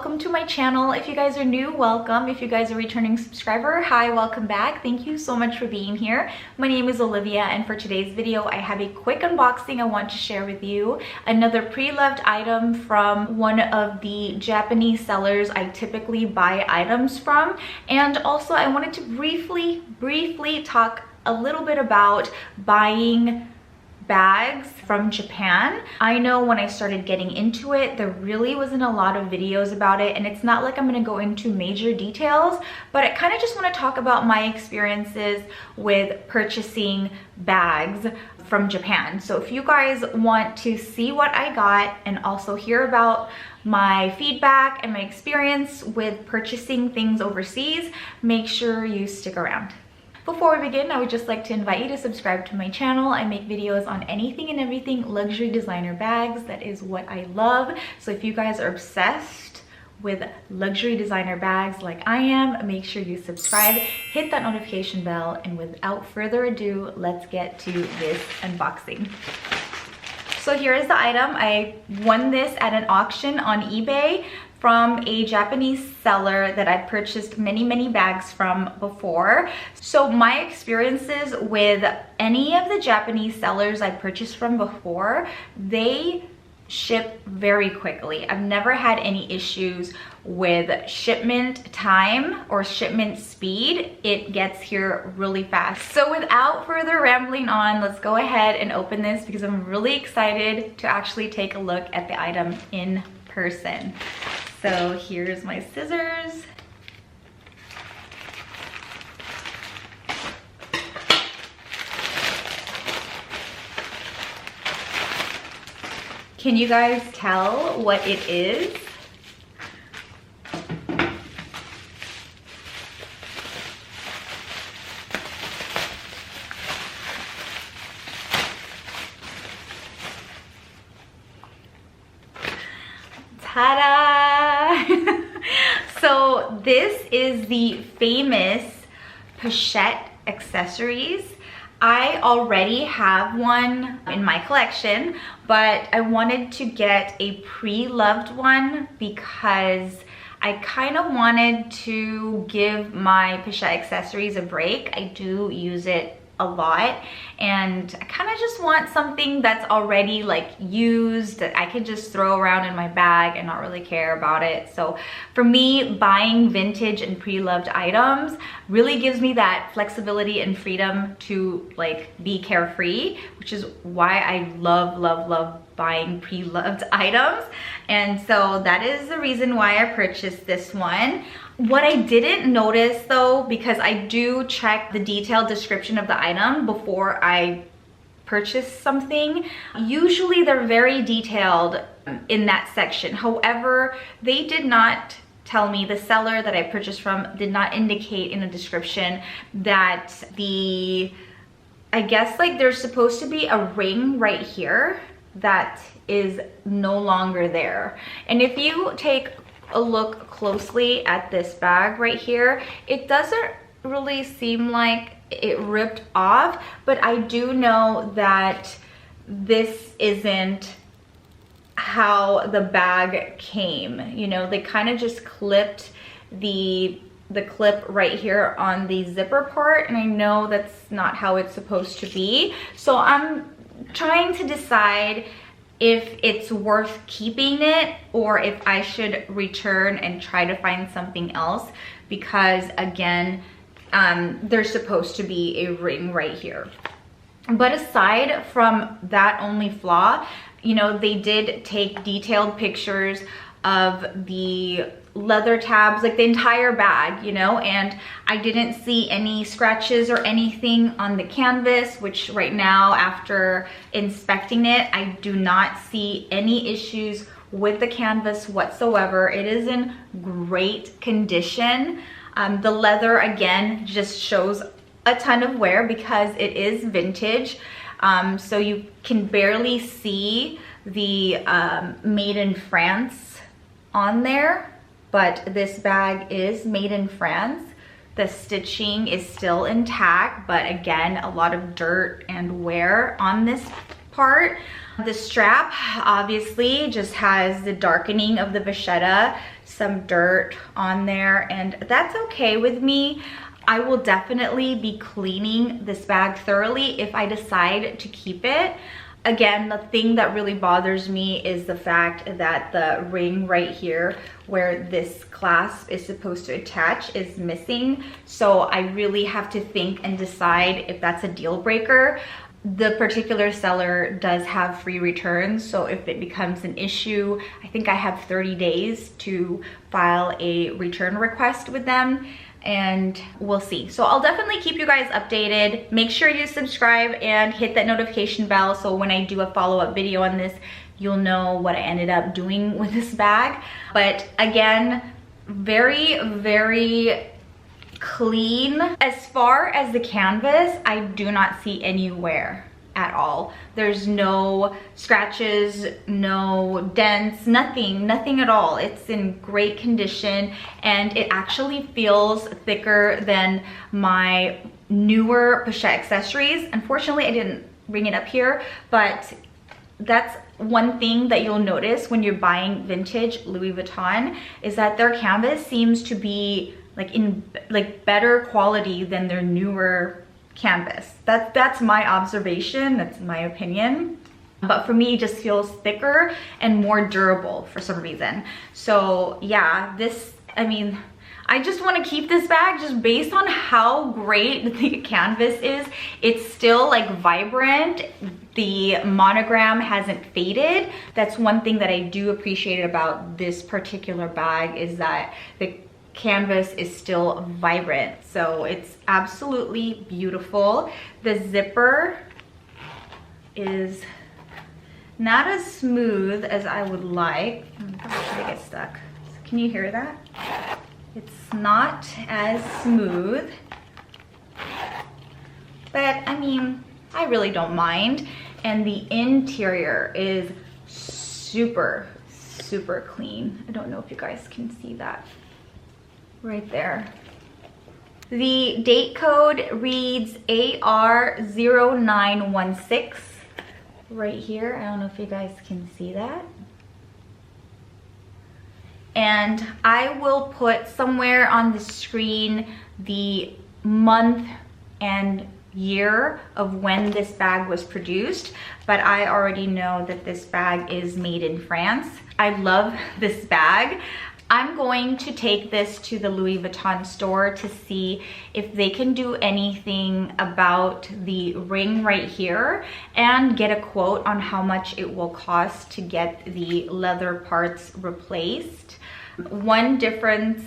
welcome to my channel. If you guys are new, welcome. If you guys are a returning subscriber, hi, welcome back. Thank you so much for being here. My name is Olivia, and for today's video I have a quick unboxing I want to share with you. Another pre-loved item from one of the Japanese sellers I typically buy items from, and also I wanted to briefly talk a little bit about buying bags from Japan. I know when I started getting into it, there really wasn't a lot of videos about it, and it's not like I'm gonna go into major details, but I kind of just want to talk about my experiences with purchasing bags from Japan. So if you guys want to see what I got and also hear about my feedback and my experience with purchasing things overseas, make sure you stick around. Before we begin, I would just like to invite you to subscribe to my channel. I make videos on anything and everything luxury designer bags. That is what I love. So if you guys are obsessed with luxury designer bags like I am, make sure you subscribe, hit that notification bell, and without further ado, let's get to this unboxing. So here is the item. I won this at an auction on eBay from a Japanese seller that I've purchased many bags from before. So my experiences with any of the Japanese sellers I purchased from before, they ship very quickly. I've never had any issues with shipment time or shipment speed. It gets here really fast. So without further rambling on, let's go ahead and open this because I'm really excited to actually take a look at the item in person. So here's my scissors. Can you guys tell what it is? Ta-da! So this is the famous Pochette accessories. I already have one in my collection, but I wanted to get a pre-loved one because I kind of wanted to give my Pochette accessories a break. I do use it a lot, and I kind of just want something that's already like used that I could just throw around in my bag and not really care about it. So for me, buying vintage and pre-loved items really gives me that flexibility and freedom to like be carefree, which is why I love buying pre-loved items. And so that is the reason why I purchased this one. What I didn't notice though, because I do check the detailed description of the item before I purchase something, usually they're very detailed in that section. However, they did not tell me, the seller that I purchased from did not indicate in the description that I guess like there's supposed to be a ring right here that is no longer there. And if you take a look closely at this bag right here, it doesn't really seem like it ripped off, but I do know that this isn't how the bag came. You know, they kind of just clipped the clip right here on the zipper part, and I know that's not how it's supposed to be. So I'm trying to decide if it's worth keeping it or if I should return and try to find something else, because again, there's supposed to be a ring right here. But aside from that only flaw, you know, they did take detailed pictures of the leather tabs, like the entire bag, you know, and I didn't see any scratches or anything on the canvas, which right now after inspecting it, I do not see any issues with the canvas whatsoever. It is in great condition. The leather again just shows a ton of wear because it is vintage, so you can barely see the made in France on there, but this bag is made in France. The stitching is still intact, but again, a lot of dirt and wear on this part. The strap obviously just has the darkening of the vachetta, some dirt on there, and that's okay with me. I will definitely be cleaning this bag thoroughly if I decide to keep it. Again, the thing that really bothers me is the fact that the ring right here where this clasp is supposed to attach is missing. So I really have to think and decide if that's a deal breaker. The particular seller does have free returns, so if it becomes an issue, I think I have 30 days to file a return request with them, and we'll see. So I'll definitely keep you guys updated. Make sure you subscribe and hit that notification bell so when I do a follow-up video on this, you'll know what I ended up doing with this bag. But again, very, very clean. As far as the canvas, I do not see any wear at all. There's no scratches, no dents, nothing at all. It's in great condition, and it actually feels thicker than my newer pochette accessories. Unfortunately, I didn't bring it up here, but that's one thing that you'll notice when you're buying vintage Louis Vuitton is that their canvas seems to be like better quality than their newer canvas. That's my observation, that's my opinion. But for me, it just feels thicker and more durable for some reason. So yeah, this, I mean, I just want to keep this bag just based on how great the canvas is. It's still like vibrant. The monogram hasn't faded. That's one thing that I do appreciate about this particular bag is that the canvas is still vibrant, so it's absolutely beautiful. The zipper is not as smooth as I would like. Should I get stuck? Can you hear that? It's not as smooth, but I mean, I really don't mind. And the interior is super clean. I don't know if you guys can see that right there. The date code reads AR0916 right here. I don't know if you guys can see that. And I will put somewhere on the screen the month and year of when this bag was produced, but I already know that this bag is made in France. I love this bag. I'm going to take this to the Louis Vuitton store to see if they can do anything about the ring right here and get a quote on how much it will cost to get the leather parts replaced. One difference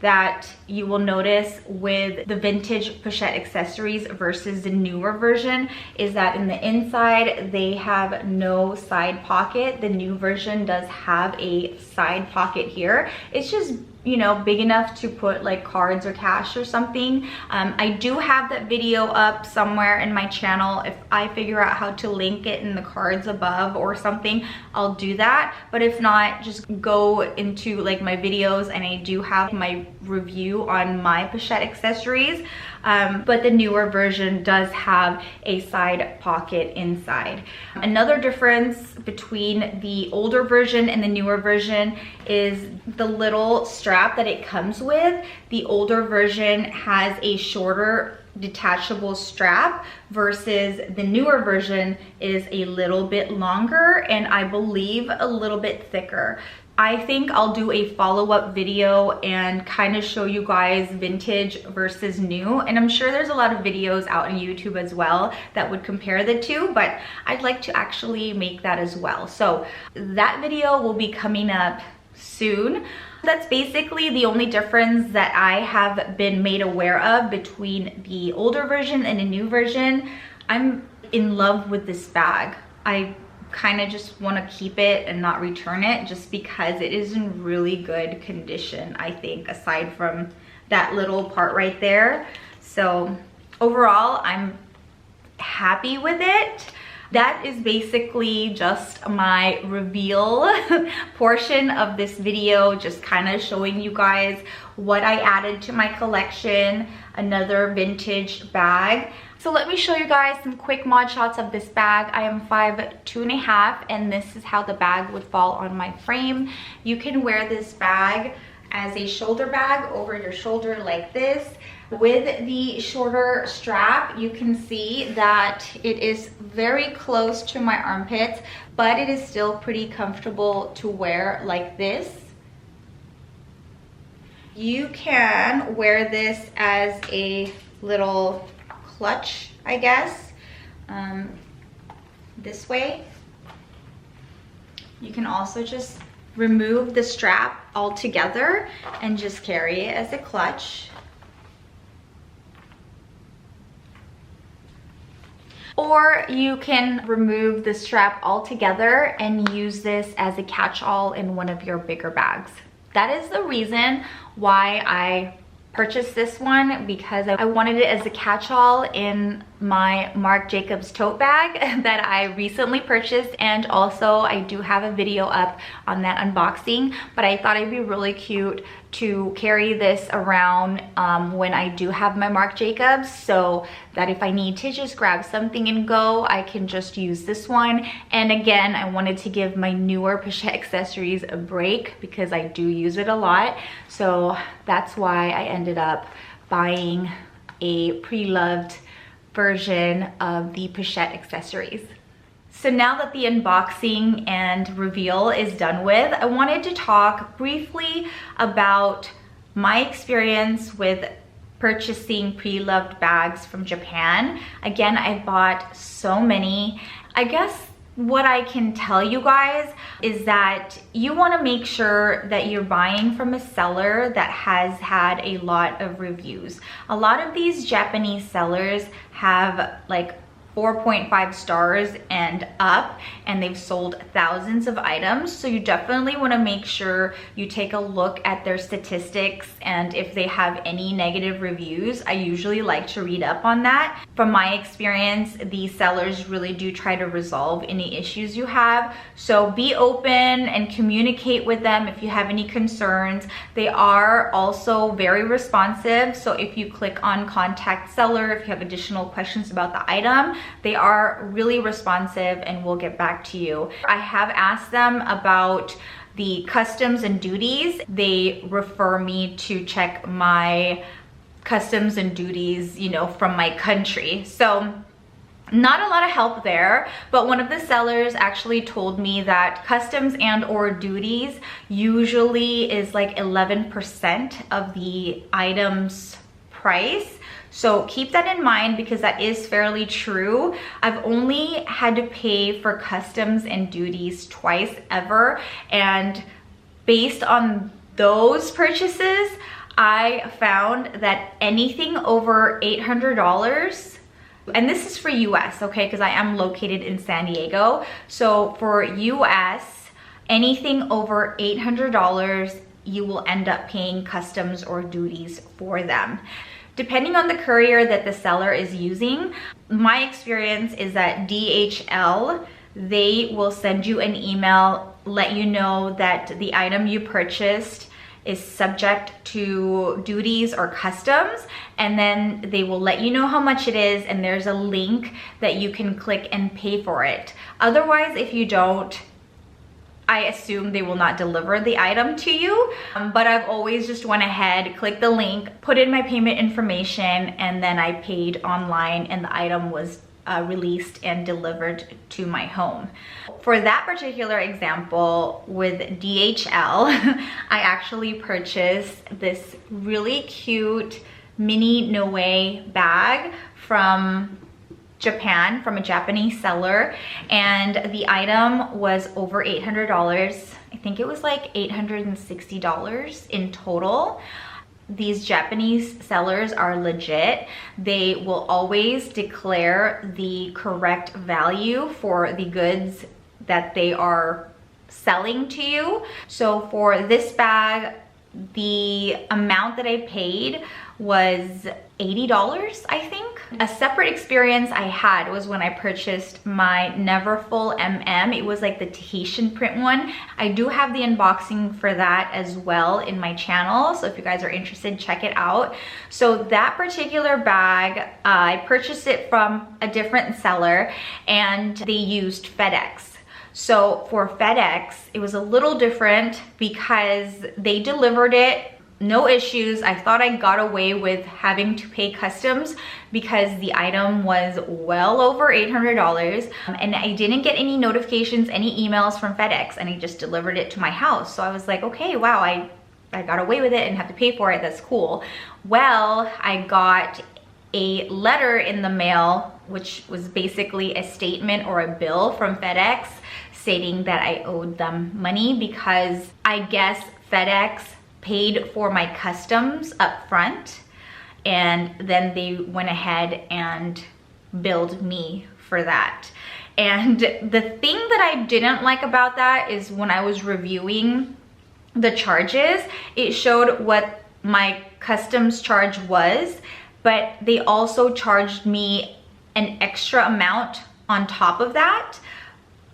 that you will notice with the vintage pochette accessories versus the newer version is that in the inside they have no side pocket. The new version does have a side pocket here. It's just, you know, big enough to put like cards or cash or something. I do have that video up somewhere in my channel. If I figure out how to link it in the cards above or something, I'll do that. But if not, just go into like my videos and I do have my review on my pochette accessories. But the newer version does have a side pocket inside. Another difference between the older version and the newer version is the little strap that it comes with. The older version has a shorter detachable strap versus the newer version is a little bit longer and I believe a little bit thicker. I think I'll do a follow-up video and kind of show you guys vintage versus new, and I'm sure there's a lot of videos out on YouTube as well that would compare the two, but I'd like to actually make that as well. So that video will be coming up soon. That's basically the only difference that I have been made aware of between the older version and the new version. I'm in love with this bag. I kind of just want to keep it and not return it just because it is in really good condition, I think, aside from that little part right there. So overall, I'm happy with it. That is basically just my reveal portion of this video, just kind of showing you guys what I added to my collection, another vintage bag. So let me show you guys some quick mod shots of this bag. I am 5'2½", and this is how the bag would fall on my frame. You can wear this bag as a shoulder bag over your shoulder like this. With the shorter strap, you can see that it is very close to my armpits, but it is still pretty comfortable to wear like this. You can wear this as a little clutch, I guess, this way. You can also just remove the strap altogether and just carry it as a clutch. Or you can remove the strap altogether and use this as a catch-all in one of your bigger bags. That is the reason why I purchased this one, because I wanted it as a catch-all in my Marc Jacobs tote bag that I recently purchased, and also I do have a video up on that unboxing, but I thought it'd be really cute to carry this around when I do have my Marc Jacobs, so that if I need to just grab something and go, I can just use this one. And again, I wanted to give my newer Pochette accessories a break because I do use it a lot, so that's why I ended up buying a pre-loved version of the Pochette accessories. So now that the unboxing and reveal is done with, I wanted to talk briefly about my experience with purchasing pre-loved bags from Japan. Again, I bought so many. I guess what I can tell you guys is that you want to make sure that you're buying from a seller that has had a lot of reviews. A lot of these Japanese sellers have like 4.5 stars and up, and they've sold thousands of items, so you definitely want to make sure you take a look at their statistics, and if they have any negative reviews, I usually like to read up on that. From my experience, these sellers really do try to resolve any issues you have, so be open and communicate with them if you have any concerns. They are also very responsive, so if you click on contact seller, if you have additional questions about the item, they are really responsive and will get back to you. I have asked them about the customs and duties. They refer me to check my customs and duties, you know, from my country. So not a lot of help there, but one of the sellers actually told me that customs and or duties usually is like 11% of the item's price. So keep that in mind because that is fairly true. I've only had to pay for customs and duties twice ever, and based on those purchases, I found that anything over $800, and this is for US, okay, because I am located in San Diego. So for US, anything over $800, you will end up paying customs or duties for them. Depending on the courier that the seller is using, my experience is that DHL, they will send you an email, let you know that the item you purchased is subject to duties or customs, and then they will let you know how much it is, and there's a link that you can click and pay for it. Otherwise, if you don't, I assume they will not deliver the item to you, but I've always just went ahead, clicked the link, put in my payment information, and then I paid online, and the item was released and delivered to my home. For that particular example with DHL, I actually purchased this really cute mini Noe bag from Japan, from a Japanese seller, and the item was over $800. I think it was like $860 in total. These Japanese sellers are legit. They will always declare the correct value for the goods that they are selling to you. So for this bag, the amount that I paid was $80, I think. A separate experience I had was when I purchased my Neverfull MM. It was like the Tahitian print one. I do have the unboxing for that as well in my channel, so if you guys are interested, check it out. So that particular bag, I purchased it from a different seller and they used FedEx. So for FedEx, it was a little different because they delivered it, no issues. I thought I got away with having to pay customs because the item was well over $800, and I didn't get any notifications, any emails from FedEx, and he just delivered it to my house. So I was like, okay, wow, I got away with it and have to pay for it. That's cool. Well, I got a letter in the mail, which was basically a statement or a bill from FedEx stating that I owed them money because I guess FedEx paid for my customs up front, and then they went ahead and billed me for that. And the thing that I didn't like about that is when I was reviewing the charges, it showed what my customs charge was, but they also charged me an extra amount on top of that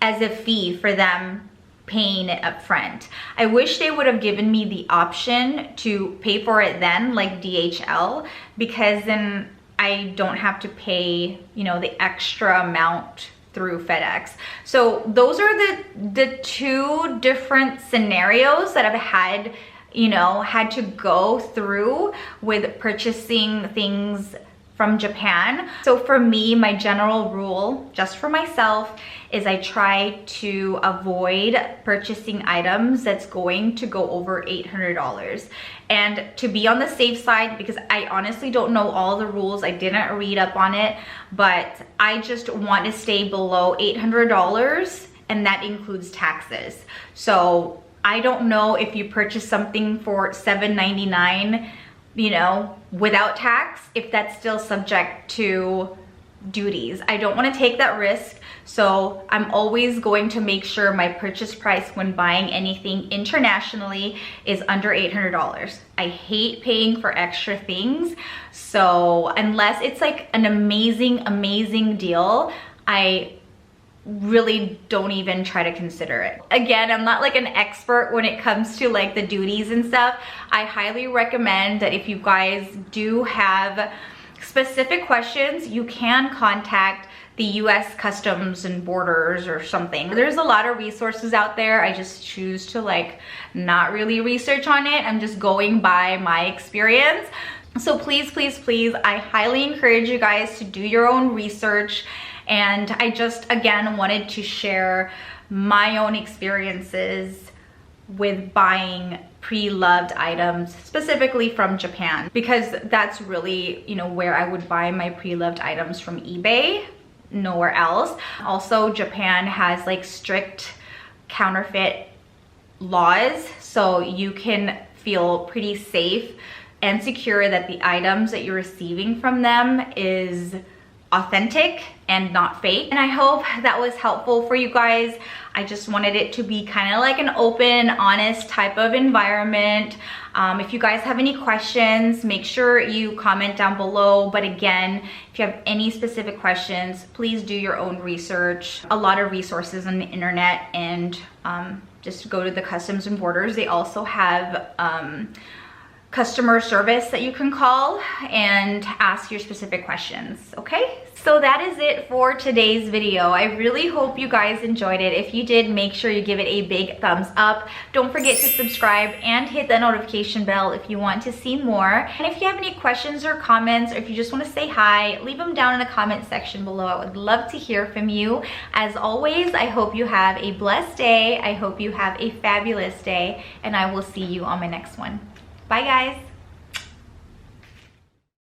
as a fee for them paying it up front. I wish they would have given me the option to pay for it then, like DHL, because then I don't have to pay, you know, the extra amount through FedEx. So those are the two different scenarios that I've had, you know, had to go through with purchasing things from Japan. So for me, my general rule, just for myself, is I try to avoid purchasing items that's going to go over $800. And to be on the safe side, because I honestly don't know all the rules, I didn't read up on it, but I just want to stay below $800, and that includes taxes. So I don't know if you purchase something for $7.99, you know, without tax, if that's still subject to duties. I don't want to take that risk, so I'm always going to make sure my purchase price when buying anything internationally is under $800. I hate paying for extra things, so unless it's like an amazing deal, I really don't even try to consider it. Again, I'm not like an expert when it comes to like the duties and stuff. I highly recommend that if you guys do have specific questions, you can contact the US Customs and Borders or something. There's a lot of resources out there. I just choose to like not really research on it. I'm just going by my experience. So please, I highly encourage you guys to do your own research. And I just, again, wanted to share my own experiences with buying pre-loved items, specifically from Japan, because that's really, you know, where I would buy my pre-loved items from eBay, nowhere else. Also, Japan has like strict counterfeit laws, so you can feel pretty safe and secure that the items that you're receiving from them is authentic and not fake. And I hope that was helpful for you guys. I just wanted it to be kind of like an open, honest type of environment. If you guys have any questions, make sure you comment down below. But again, if you have any specific questions, please do your own research. A lot of resources on the internet, and just go to the Customs and Borders. They also have customer service that you can call and ask your specific questions, okay? So that is it for today's video. I really hope you guys enjoyed it. If you did, make sure you give it a big thumbs up. Don't forget to subscribe and hit the notification bell if you want to see more. And if you have any questions or comments, or if you just want to say hi, leave them down in the comment section below. I would love to hear from you. As always, I hope you have a blessed day. I hope you have a fabulous day, and I will see you on my next one. Bye guys.